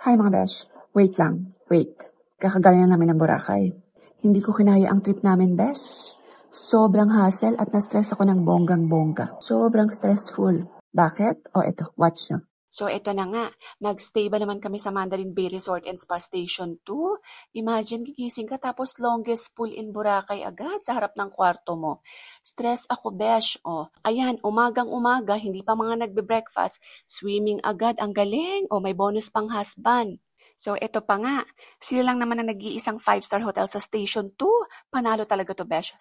Hi mga besh, wait lang, wait. Kakagaling namin ng Boracay. Hindi ko kinaya ang trip namin, besh. Sobrang hassle at na-stress ako ng bonggang-bongga. Sobrang stressful. Bakit? O eto, watch nyo. So, eto na nga. Nag-stay ba naman kami sa Mandarin Bay Resort and Spa Station 2? Imagine, gigising ka tapos longest pool in Boracay agad sa harap ng kwarto mo. Stress ako, besh. O, ayan, umagang-umaga, hindi pa mga nagbe-breakfast. Swimming agad, ang galing. O, may bonus pang husband. So, eto pa nga. Sila lang naman ang nag-iisang 5-star hotel sa Station 2. Panalo talaga to, besh.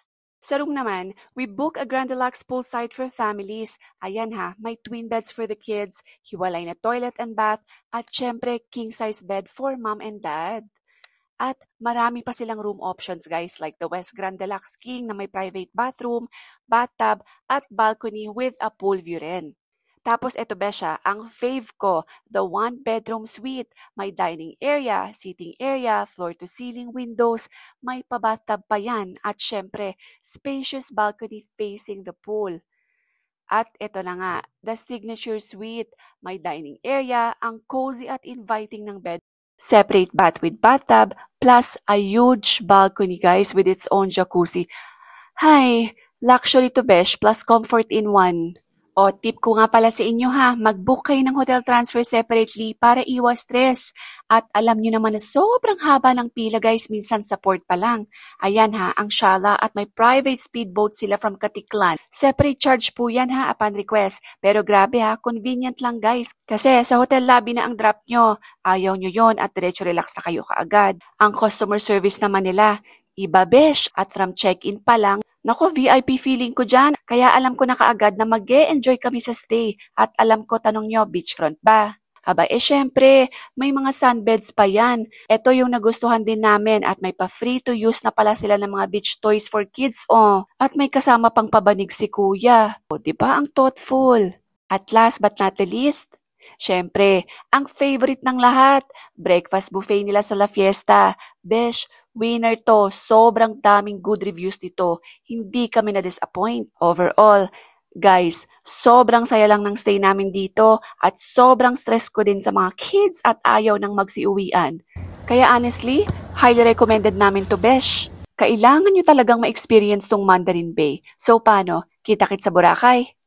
Sa room naman, we book a Grand Deluxe poolside for families. Ayan ha, may twin beds for the kids, hiwalay na toilet and bath, at syempre king-size bed for mom and dad. At marami pa silang room options guys like the West Grand Deluxe King na may private bathroom, bathtub, at balcony with a pool view rin. Tapos eto besya, ang fave ko, the one-bedroom suite. May dining area, seating area, floor-to-ceiling windows, may pabathtub pa yan. At syempre, spacious balcony facing the pool. At eto na nga, the signature suite. May dining area, ang cozy at inviting ng bed. Separate bath with bathtub, plus a huge balcony guys with its own jacuzzi. Hi, luxury to besh plus comfort in one. O, tip ko nga pala sa inyo ha, mag-book kayo ng hotel transfer separately para iwas stress. At alam nyo naman na sobrang haba ng pila guys, minsan sa port pa lang. Ayan ha, ang Shala at may private speedboat sila from Katiklan. Separate charge po yan ha upon request. Pero grabe ha, convenient lang guys. Kasi sa hotel lobby na ang drop nyo. Ayaw nyo yon at diretso relax na kayo kaagad. Ang customer service naman nila, iba besh at from check-in pa lang. Nako, VIP feeling ko dyan. Kaya alam ko na kaagad na mag-e-enjoy kami sa stay. At alam ko, tanong nyo, beachfront ba? Aba, syempre, may mga sunbeds pa yan. Ito yung nagustuhan din namin at may pa-free to use na pala sila ng mga beach toys for kids, oh. At may kasama pang pabanig si kuya. O, diba ang thoughtful? At last but not the least, syempre, ang favorite ng lahat, breakfast buffet nila sa La Fiesta. Besh, winner to, sobrang daming good reviews dito. Hindi kami na-disappoint. Overall, guys, sobrang saya lang ng stay namin dito at sobrang stress ko din sa mga kids at ayaw ng magsiuwian. Kaya honestly, highly recommended namin to besh. Kailangan nyo talagang ma-experience tong Mandarin Bay. So paano? Kita-kits sa Boracay?